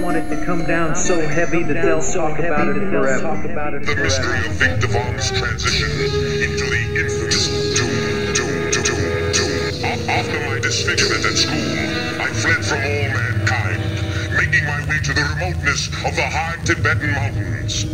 want it to come down so heavy that they'll talk about it forever. The mystery of Victor Von's transition into the infamous Doom. After my disfigurement at school, I fled from all mankind, making my way to the remoteness of the high Tibetan mountains.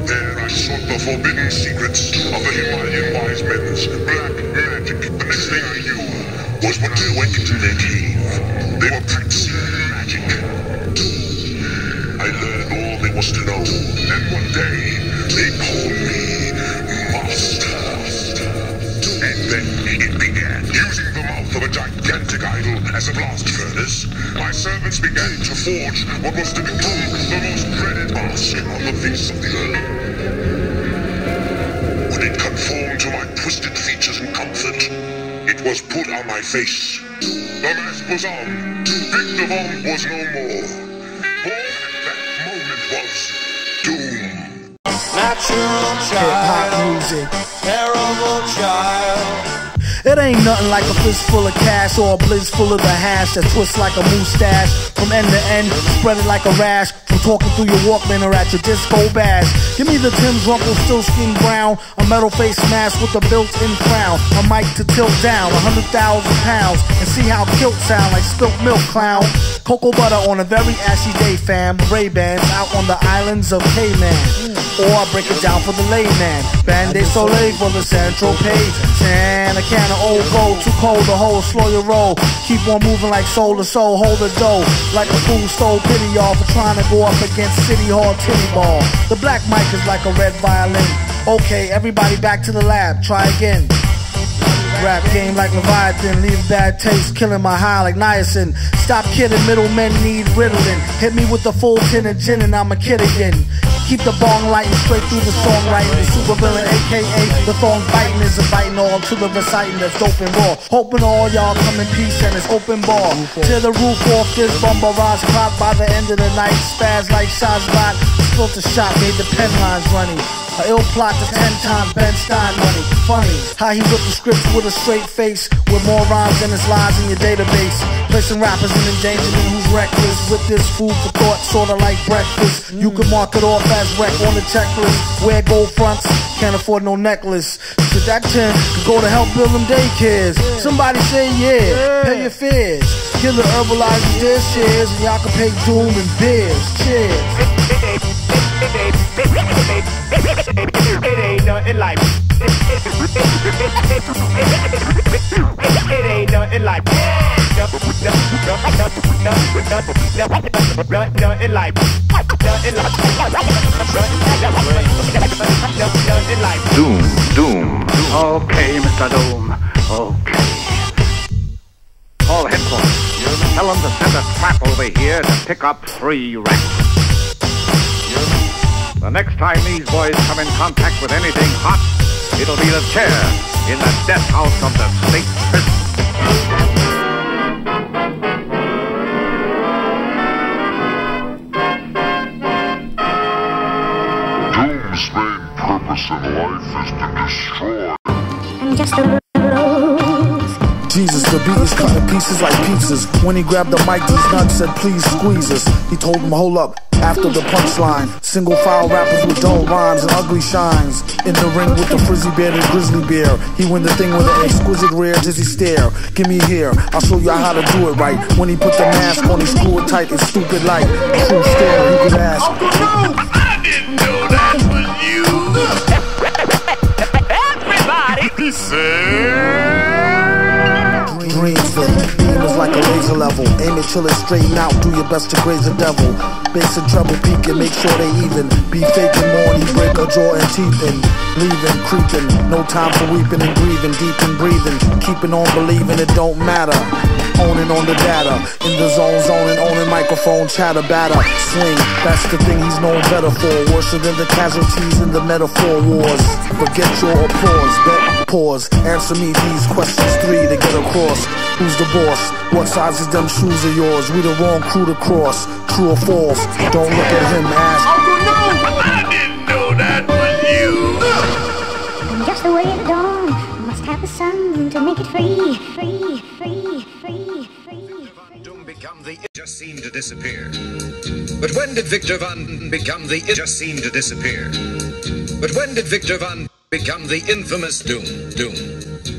There I sought the forbidden secrets of the Himalayan wise men's black magic. The next thing I knew was when I awakened in their cave. They were practicing magic. I learned all there was to know, and one day they called me Master. And then it began. Using the mouth of a gigantic idol as a blast furnace, my servants began to forge what was to become the most dreaded mask on the face of the earth. When it conformed to my twisted features and comfort, it was put on my face. The mask was on. Victor Von was no more. For that moment was doom. Natural child, music. Terrible child. It ain't nothing like a fist full of cash or a blizz full of the hash that twists like a mustache. From end to end, spread it like a rash. From talking through your Walkman or at your disco bash. Give me the Tim's Rumpelstiltskin brown, a metal face mask with a built-in crown, a mic to tilt down 100,000 pounds, and see how kilt sound like spilt milk, clown. Cocoa butter on a very ashy day, fam. Ray-Bans out on the islands of Cayman. Or I break it down for the layman. Band-Aid Soleil for the Central Page. And a can of old gold, too cold to hold, slow your roll. Keep on moving like soul to soul, hold the dough. Like a fool stole pity y'all for trying to go up against City Hall Titty Ball. The black mic is like a red violin. Okay, everybody back to the lab, try again. Rap game like Leviathan, leave bad taste, killing my high like niacin. Stop kidding, middlemen need Ritalin. Hit me with the full tin of gin and I'm a kid again. Keep the bong lighting straight through the songwriting. The super villain, aka the thong biting, is inviting all to the reciting that's dope and raw. Hoping all y'all come in peace and it's open bar. Tear the roof off this bum barrage clock. By the end of the night, spaz like Shazbot. Spilt a shot, made the pen lines running. A ill plot to 10 times Ben Stein money. Funny how he ripped the scripts with a straight face, with more rhymes than his lies in your database. Placing rappers in endangerment who's reckless. With this food for thought, sorta like breakfast. You can mark it off as wreck on the checklist. Wear gold fronts, can't afford no necklace. Shit, that 10 could go to help build them daycares. Somebody say yeah, pay your fears. Kill the herbalizers, their shares, and y'all can pay Doom and beers. Cheers. It ain't nothing like. It ain't nothing like. Nothing like. Doom. Okay, Mr. Doom. Okay. All headquarters, tell them to send a trap over here to pick up 3 rats. The next time these boys come in contact with anything hot, it'll be the chair in the death house of the state prison. Doom's main purpose in life is to destroy. I'm just a rose. Jesus, the beat is cutting pieces like pizzas. When he grabbed the mic, these nuts said, please squeeze us. He told him, hold up. After the punchline, single file rappers with dull rhymes and ugly shines. In the ring with the frizzy bearded grizzly bear. He win the thing with an exquisite rare dizzy stare. Give me here, I'll show you how to do it right. When he put the mask on, he screw it tight and stupid like true stare. He could ask, Uncle Roo, I didn't know that was you. Everybody, He said. dreams the beam is like a laser level. Aim it till it's straighten out. Do your best to graze the devil. Bass and treble peak and make sure they even. Be faking morning, break a jaw and teeth in. Leaving, creeping, no time for weeping and grieving. Deep in breathing, keeping on believing it don't matter. Owning on the data, in the zone, zoning, owning microphone, chatter, batter, swing. That's the thing he's known better for. Worse than the casualties in the metaphor wars. Forget your applause, bet, pause. Answer me these questions 3 to get across. Who's the boss? What size is them shoes of yours? We the wrong crew to cross. True or false? Don't look at him, ask. Uncle Roo, I didn't know that was you. I'm just the way of the dawn. Must have the sun to make it free. Free. become the It just seemed to disappear. But when did Victor Von become the It just seemed to disappear? But when did Victor Von become the infamous Doom?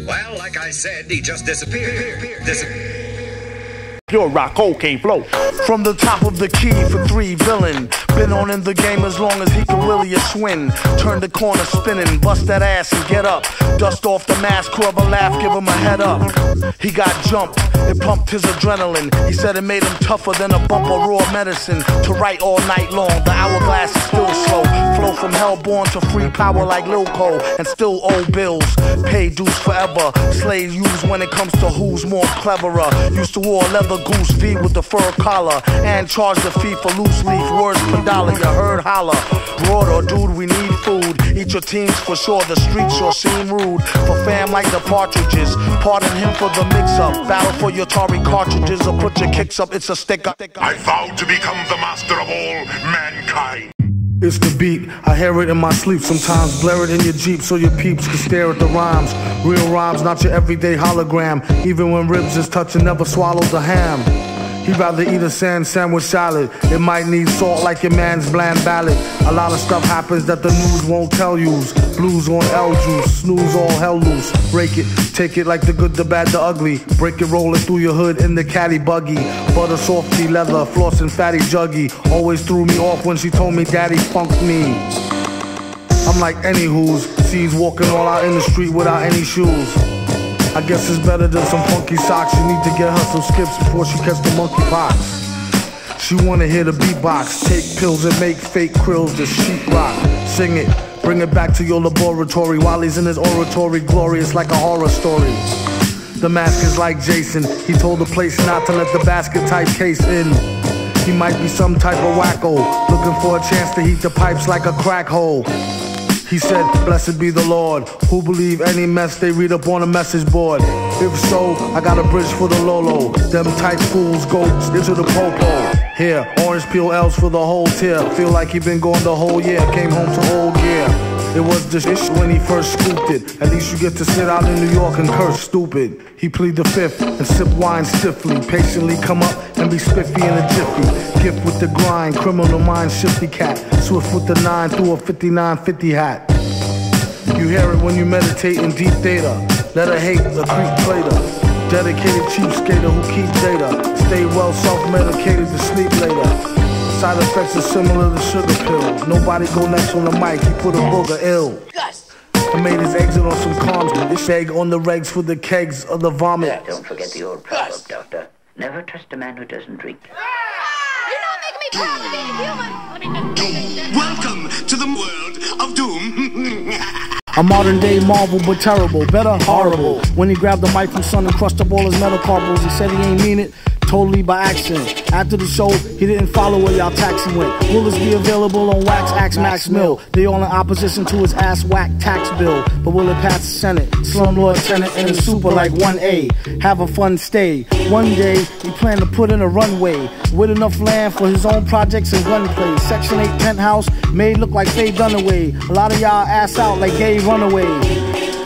Well, like I said, he just disappeared. Your Raw Co Kane flow. From the top of the key for 3 villain. Been on in the game as long as he can really a swing. Turn the corner spinning, bust that ass and get up. Dust off the mask, curve a laugh, give him a head up. He got jumped, it pumped his adrenaline. He said it made him tougher than a bump of raw medicine. To write all night long, the hourglass is still slow. Flow from hellborn to free power like Lil Cole. And still owe bills, pay dues forever. Slaves use when it comes to who's more cleverer. Used to wear leather goose V with the fur collar. And charge the fee for loose leaf, words per dollar, you heard holler. Broad or dude, we need food. Eat your teams for sure, the streets sure seem rude. For fam like the partridges, pardon him for the mix-up. Battle for your Atari cartridges or put your kicks up, it's a sticker. I vow to become the master of all mankind. It's the beat, I hear it in my sleep. Sometimes blare it in your Jeep so your peeps can stare at the rhymes. Real rhymes, not your everyday hologram. Even when ribs is touching, never swallows the ham. He'd rather eat a sand sandwich salad. It might need salt like your man's bland ballad. A lot of stuff happens that the news won't tell yous. Blues on L juice, snooze all hell loose. Break it, take it like the good, the bad, the ugly. Break it, roll it through your hood in the caddy buggy. Butter softy leather, floss and fatty juggy. Always threw me off when she told me daddy funked me. I'm like any who's sees walking all out in the street without any shoes. I guess it's better than some funky socks. You need to get her some skips before she catch the monkeypox. She wanna hear the beatbox, take pills and make fake krills to sheetrock. Sing it, bring it back to your laboratory. While he's in his oratory, glorious like a horror story. The mask is like Jason. He told the place not to let the basket type case in. He might be some type of wacko, looking for a chance to heat the pipes like a crack hole. He said, blessed be the Lord, who believe any mess they read up on a message board. If so, I got a bridge for the Lolo. Them tight fools go into the popo. Here, orange peel L's for the whole tier. Feel like he been gone the whole year, came home to old gear. It was the shit when he first scooped it. At least you get to sit out in New York and curse stupid. He plead the fifth and sip wine stiffly. Patiently come up and be spiffy in a jiffy. Gift with the grind, criminal mind shifty cat. Swift with the 9 through a 5950 hat. You hear it when you meditate in deep theta. Let her hate the creep plater. Dedicated cheap skater who keep data. Stay well self-medicated to sleep later. Side effects are similar to sugar pill. Nobody go next on the mic, he put a booger ill. He made his exit on some calms. This egg on the regs for the kegs of the vomit. Don't forget the old proverb, Doctor. Never trust a man who doesn't drink. You don't make me proud of being human. Welcome to the world of Doom. A modern day Marvel, but terrible, better horrible. When he grabbed the mic from Sun and crushed up all his metacarpals, he said he ain't mean it, totally by accident. After the show, he didn't follow where y'all taxi went. Will this be available on Wax Axe Max Mill? They all in opposition to his ass whack tax bill. But will it pass the Senate? Slumlord Senate and a super like 1A. Have a fun stay. One day, he planned to put in a runway with enough land for his own projects and gunplay. Section 8 penthouse made look like Faye Dunaway. A lot of y'all ass out like gay runaway.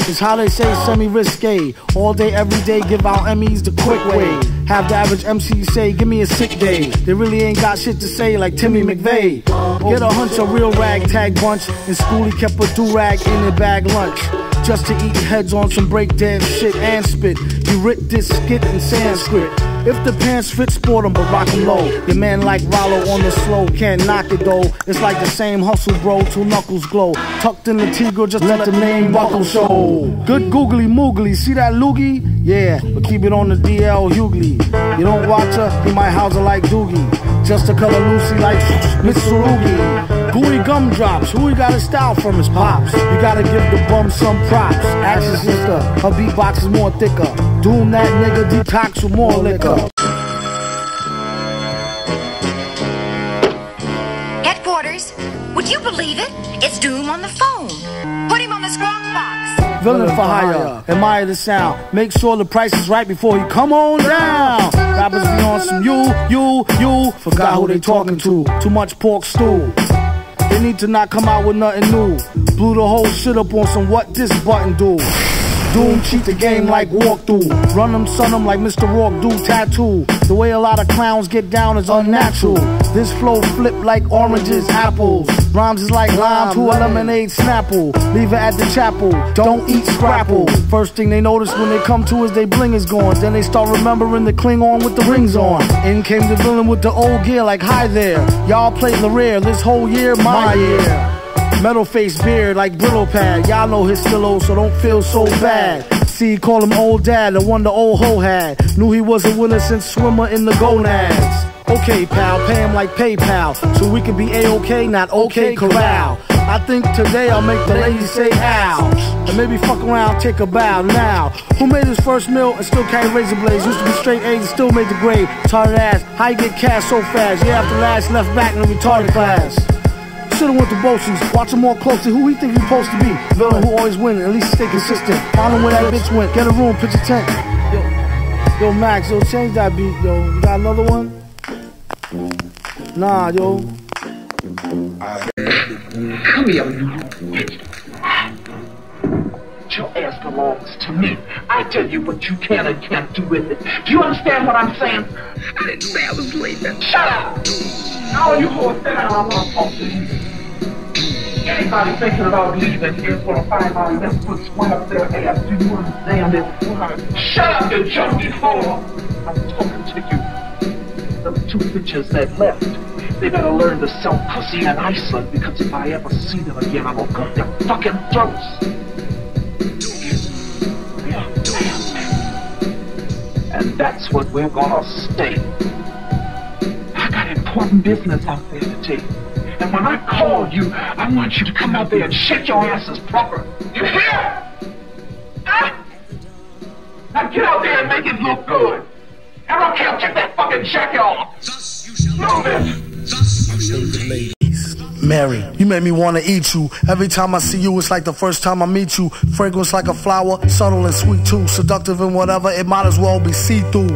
It's how they say semi-risque. All day, every day, give out Emmys the quick way. Have the average MC say, give me a sick day. They really ain't got shit to say like Timmy McVeigh. Get a hunch, a real ragtag bunch. In school he kept a do-rag in a bag lunch. Just to eat heads on some breakdance shit and spit. You writ this skit in Sanskrit. If the pants fit, sport 'em, but rock 'em low. Your man like Rollo on the slow, can't knock it though. It's like the same hustle, bro, till knuckles glow. Tucked in the Tigre, just let the name buckle show. Good googly moogly, see that loogie? Yeah, but keep it on the DL Hughley. You don't watch her, he might house her like Doogie. Just to color Lucy like Mitsurugi. Gooey gumdrops, who he got his style from his pops. You gotta give the bum some props. Ask your sister, her beatbox is more thicker. Doom that nigga, detox with more liquor. Headquarters, would you believe it? It's Doom on the phone. Put him on the squawk box. Villain for hire, admire the sound. Make sure the price is right before you come on down. Rappers be on some you. Forgot who they talking to. Too much pork stew. They need to not come out with nothing new. Blew the whole shit up on some what this button do. Doom cheat the game like walkthrough. Run them, son them like Mr. Rourke do tattoo. The way a lot of clowns get down is unnatural. This flow flip like oranges, apples. Rhymes is like lime to a lemonade snapple. Leave it at the chapel, don't eat scrapple. First thing they notice when they come to is they bling is gone. Then they start remembering the Klingon with the rings on. In came the villain with the old gear like hi there. Y'all played the rare, this whole year, my year. Metal face beard like brittle pad. Y'all know his still old, so don't feel so bad. See, call him old dad, the one the old hoe had. Knew he was a winner since swimmer in the gonads. Okay, pal, pay him like PayPal, so we can be A-OK, not OK corral. I think today I'll make the ladies say ow, and maybe fuck around, take a bow. Now, who made his first meal and still carry razor blades? Used to be straight A's and still made the grade. Retarded ass, how you get cash so fast? Yeah, after last left back in the retarded class. Should've went to Bossies, watch him more closely. Who he think he supposed to be? Villain who always win, at least stay consistent. Find him where that bitch went, get a room, pitch a tent. Yo, Max, yo, change that beat, yo. You got another one? Nah, yo. Come here, you bitch. Your ass belongs to me. I tell you what you can and can't do with it. Do you understand what I'm saying? I didn't say I was leaving. Shut up! All you who are saying I want to talk to you. Anybody thinking about leaving here is going to find out this foot swing up their ass. Do you understand it? Shut up, you junkie whore! I'm talking to you. The two bitches that left. They better learn to sell pussy in Iceland, because if I ever see them again, I'm gonna cut their fucking throats. And that's what we're gonna stay. I got important business out there to take. And when I call you, I want you to come out there and shake your asses proper. You hear? Ah? Now get out there and make it look good. I don't care, get that fucking jacket off. Move it. Ladies, Mary, you make me wanna eat you. Every time I see you, it's like the first time I meet you. Fragrance like a flower, subtle and sweet too. Seductive and whatever, it might as well be see-through.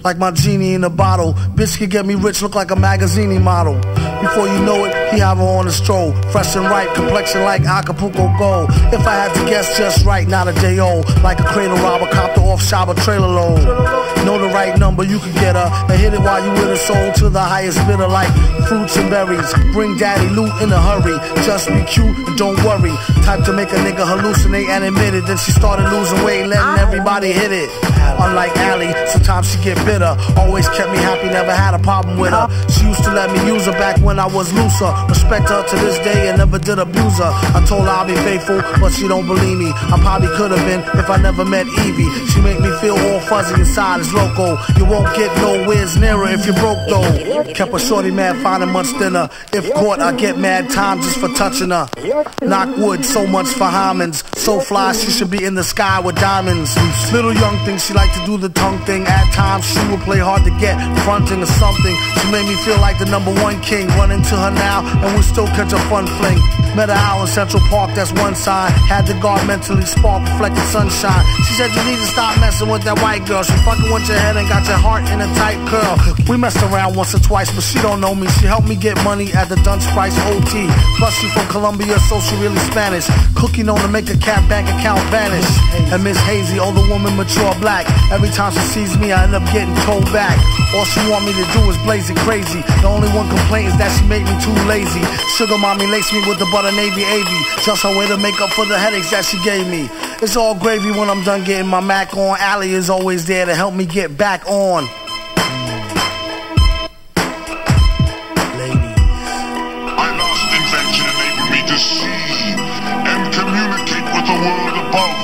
Like my genie in a bottle. Bitch can get me rich, look like a magazine model. Before you know it, he have her on a stroll. Fresh and ripe, complexion like Acapulco gold. If I had to guess just right, not a day old. Like a cradle robber, copter off shop, trailer load. Know the right number, you can get her. And hit it while you in a soul to the highest bidder. Like fruits and berries, bring daddy loot in a hurry. Just be cute and don't worry. Type to make a nigga hallucinate and admit it. Then she started losing weight, letting everybody hit it. Unlike Allie, sometimes she get bitter. Always kept me happy, never had a problem with her. She used to let me use her back when I was looser. Respect her to this day and never did abuse her. I told her I'll be faithful, but she don't believe me. I probably could have been if I never met Evie. She make me feel all fuzzy inside, it's loco. You won't get nowhere's nearer if you're broke though. Kept a shorty mad, finding much thinner. If caught, I get mad time just for touching her. Knock wood, so much for Hymens. So fly, she should be in the sky with diamonds. Little young thing, she like to do the tongue thing. At times she would play hard to get, fronting or something. She made me feel like the #1 king. Run into her now and we still catch a fun fling. Met her out in Central Park, that's one sign. Had the guard mentally spark, reflected sunshine. She said you need to stop messing with that white girl. She fucking with your head and got your heart in a tight curl. We messed around once or twice, but she don't know me. She helped me get money at the Dunce Price OT. Plus she from Colombia, so she really Spanish. Cookie known to make a cat bank account vanish. And Miss Hazy, older woman, mature black. Every time she sees me, I end up getting told back. All she want me to do is blaze it crazy. The only one complaint is that she made me too lazy. Sugar mommy laced me with the butter navy AV. Just her way to make up for the headaches that she gave me. It's all gravy when I'm done getting my Mac on. Allie is always there to help me get back on. Ladies. My lost invention enabled me to see and communicate with the world above.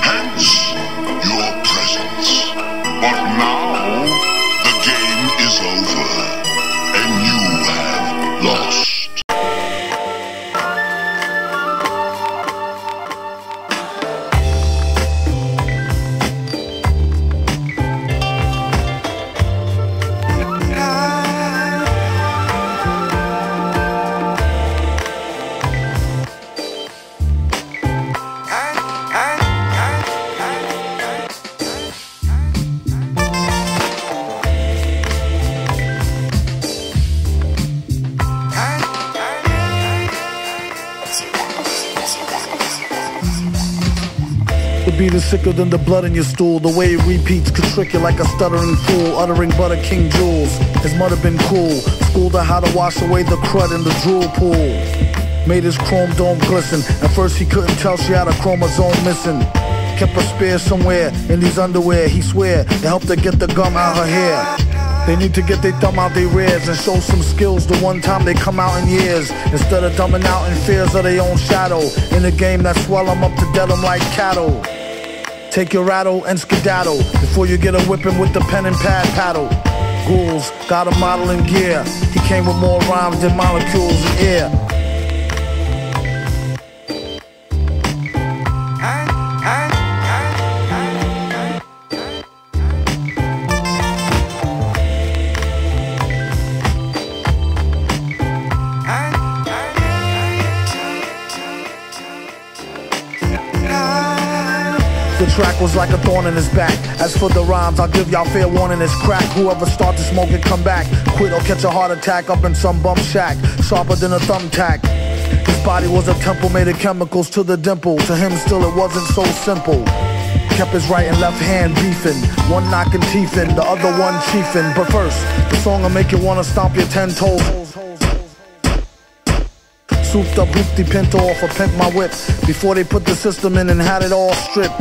Hence, your presence. But now, the game is over, and you have lost. beat is sicker than the blood in your stool. The way it repeats could trick you like a stuttering fool, uttering butter king jewels. His mother been cool, schooled her how to wash away the crud in the drool pool. Made his chrome dome glisten. At first he couldn't tell she had a chromosome missing. Kept a spare somewhere in these underwear. He swear it helped her get the gum out her hair. They need to get their thumb out their rears and show some skills the one time they come out in years. Instead of dumbing out in fears of their own shadow. In a game that swell them up to dead them like cattle. Take your rattle and skedaddle before you get a whipping with the pen and pad paddle. Ghouls got a model in gear. He came with more rhymes than molecules in air. The track was like a thorn in his back. As for the rhymes, I'll give y'all fair warning, it's crack. Whoever start to smoke it, come back. Quit or catch a heart attack up in some bum shack, sharper than a thumbtack. His body was a temple made of chemicals to the dimple. To him still it wasn't so simple. Kept his right and left hand beefing, one knocking teeth in, the other one chiefing. But first, the song'll make you wanna stomp your 10 toes. Souped up hoopty pinto off a pimp my whip before they put the system in and had it all stripped.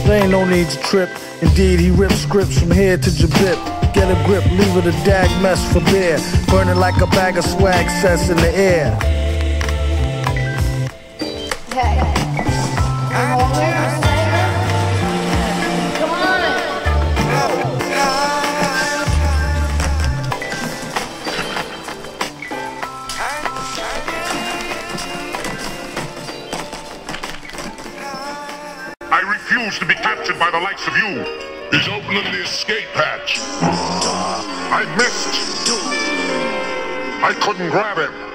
There ain't no need to trip. Indeed, he ripped scripts from here to Jabip. Get a grip, leave it a dag mess for beer. Burning like a bag of swag cess in the air. Hey. Come on. I refuse to be captured by the likes of you. He's opening the escape hatch. I missed. I couldn't grab him.